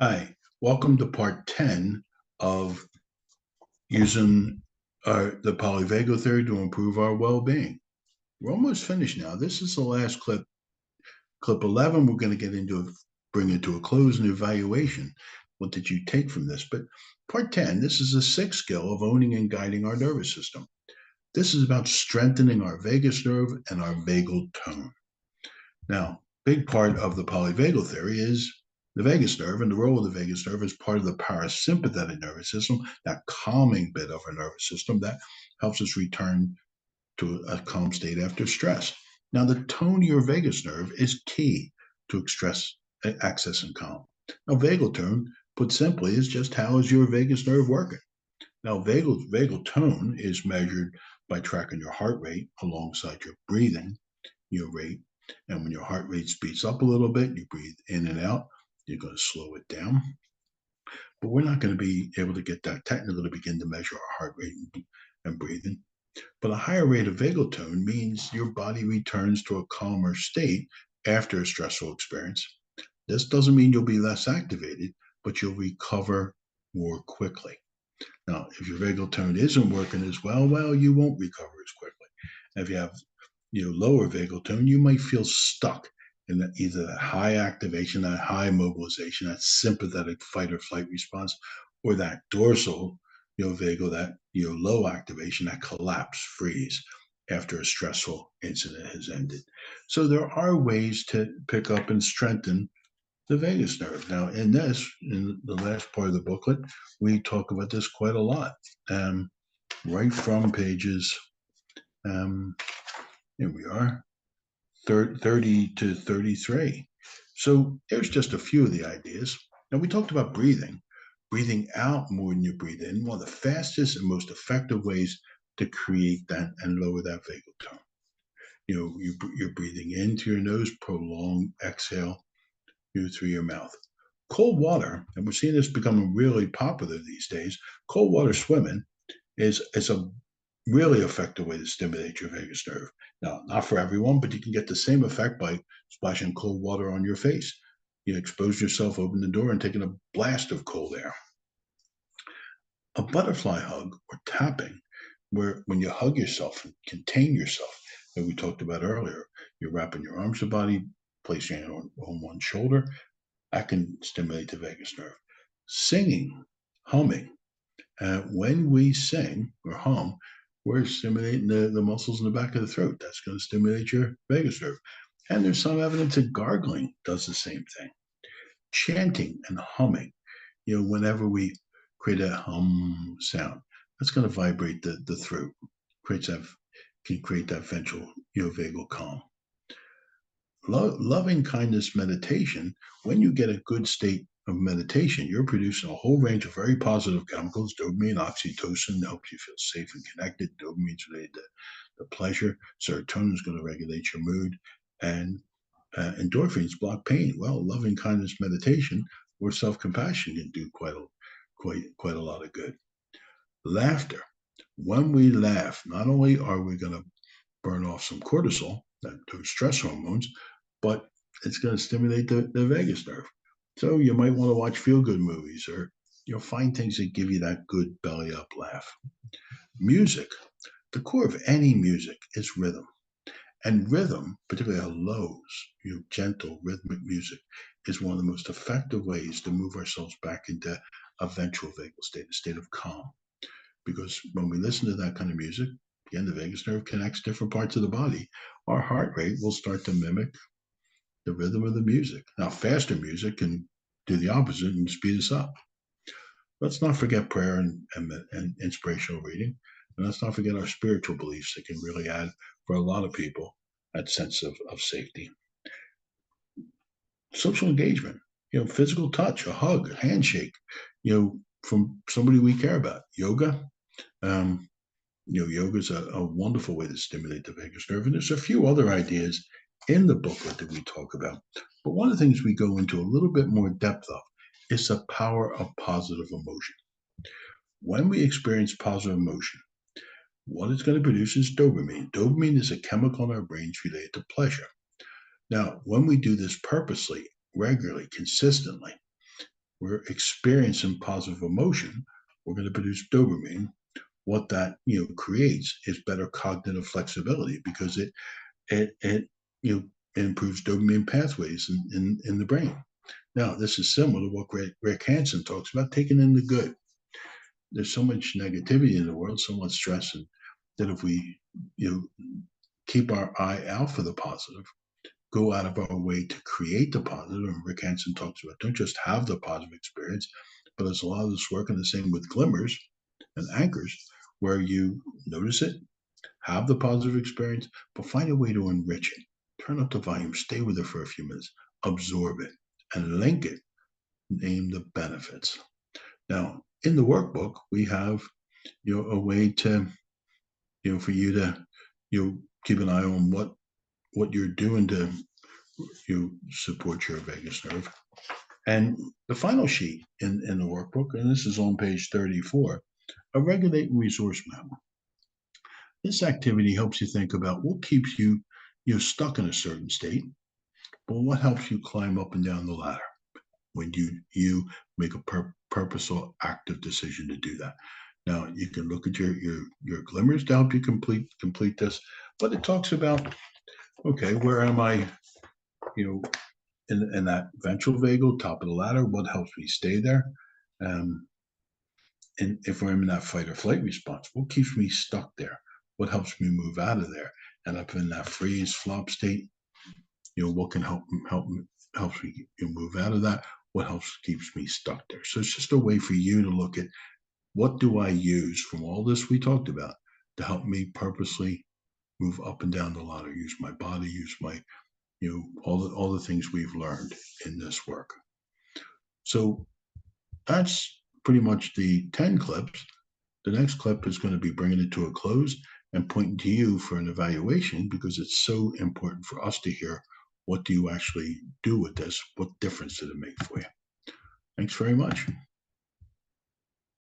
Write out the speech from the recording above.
Hi, welcome to part 10 of using the polyvagal theory to improve our well-being. We're almost finished now. This is the last clip. Clip 11, we're going to get into bring it to a close and evaluation. What did you take from this? But part 10, this is the sixth skill of owning and guiding our nervous system. This is about strengthening our vagus nerve and our vagal tone. Now, big part of the polyvagal theory is the vagus nerve, and the role of the vagus nerve is part of the parasympathetic nervous system, that calming bit of our nervous system that helps us return to a calm state after stress. Now, the tone of your vagus nerve is key to stress access and calm. Now, vagal tone, put simply, is just how is your vagus nerve working? Now, vagal tone is measured by tracking your heart rate alongside your breathing, your rate. And when your heart rate speeds up a little bit, you breathe in and out, you're going to slow it down. But we're not going to be able to get that technical to begin to measure our heart rate and breathing. But a higher rate of vagal tone means your body returns to a calmer state after a stressful experience. This doesn't mean you'll be less activated, but you'll recover more quickly. Now, if your vagal tone isn't working as well, you won't recover as quickly. If you have lower vagal tone, you might feel stuck in either that high activation, that high mobilization, that sympathetic fight or flight response, or that dorsal, vagal, that low activation, that collapse freeze after a stressful incident has ended. So there are ways to pick up and strengthen the vagus nerve. Now, in the last part of the booklet, we talk about this quite a lot, right from pages. Here we are, 30 to 33. So there's just a few of the ideas. Now, we talked about breathing out more than you breathe in. One of the fastest and most effective ways to create that and lower that vagal tone. You're breathing into your nose, prolonged exhale through your mouth. Cold water, and we're seeing this becoming really popular these days. Cold water swimming is a really effective way to stimulate your vagus nerve. Now, not for everyone, but you can get the same effect by splashing cold water on your face. You expose yourself, open the door, and taking a blast of cold air. A butterfly hug or tapping, where when you hug yourself and contain yourself, that we talked about earlier, you're wrapping your arms the body, placing it on one shoulder, that can stimulate the vagus nerve. Singing, humming. When we sing or hum, we're stimulating the muscles in the back of the throat. That's going to stimulate your vagus nerve. And there's some evidence that gargling does the same thing. Chanting and humming, whenever we create a hum sound, that's going to vibrate the throat, can create that ventral, vagal calm. Loving kindness meditation, when you get a good state of meditation, you're producing a whole range of very positive chemicals. Dopamine, oxytocin helps you feel safe and connected. Dopamine is related to pleasure. Serotonin is going to regulate your mood. And endorphins block pain. Well, loving kindness meditation or self-compassion can do quite a lot of good. Laughter. When we laugh, not only are we going to burn off some cortisol, those stress hormones, but it's going to stimulate the vagus nerve. So you might want to watch feel-good movies, or find things that give you that good belly up laugh. Music. The core of any music is rhythm. And rhythm, particularly our lows, gentle rhythmic music, is one of the most effective ways to move ourselves back into a ventral vagal state, a state of calm. Because when we listen to that kind of music, again, the vagus nerve connects different parts of the body. Our heart rate will start to mimic the rhythm of the music. Now, faster music can do the opposite and speed us up. Let's not forget prayer and inspirational reading. And let's not forget our spiritual beliefs that can really add, for a lot of people, that sense of safety. Social engagement, physical touch, a hug, a handshake, from somebody we care about. Yoga, yoga is a wonderful way to stimulate the vagus nerve. And there's a few other ideas in the booklet that we talk about. But one of the things we go into a little bit more depth of is the power of positive emotion. When we experience positive emotion, what it's going to produce is dopamine. Dopamine is a chemical in our brains related to pleasure. Now, when we do this purposely, regularly, consistently, we're experiencing positive emotion, we're going to produce dopamine. What that creates is better cognitive flexibility because it improves dopamine pathways in the brain. Now, this is similar to what Rick Hansen talks about, taking in the good. There's so much negativity in the world, so much stress, and that if we keep our eye out for the positive, go out of our way to create the positive. And Rick Hansen talks about don't just have the positive experience, but there's a lot of this work, and the same with glimmers and anchors, where you notice it, have the positive experience, but find a way to enrich it. Turn up the volume, stay with it for a few minutes, absorb it, and link it. Name the benefits. Now, in the workbook, we have a way to for you to keep an eye on what you're doing to support your vagus nerve. And the final sheet in the workbook, and this is on page 34, a regulate resource map. This activity helps you think about what keeps you stuck in a certain state, but what helps you climb up and down the ladder when you make a purposeful, active decision to do that. Now, you can look at your glimmers to help you complete this, but it talks about, okay, where am I, in that ventral vagal, top of the ladder, what helps me stay there? And if I'm in that fight or flight response, what keeps me stuck there? What helps me move out of there? And up in that freeze flop state, what can helps me move out of that? What keeps me stuck there? So it's just a way for you to look at what do I use from all this we talked about to help me purposely move up and down the ladder, use my body, use my, all the things we've learned in this work. So that's pretty much the 10 clips. The next clip is going to be bringing it to a close and pointing to you for an evaluation, because it's so important for us to hear what do you actually do with this? What difference did it make for you? Thanks very much.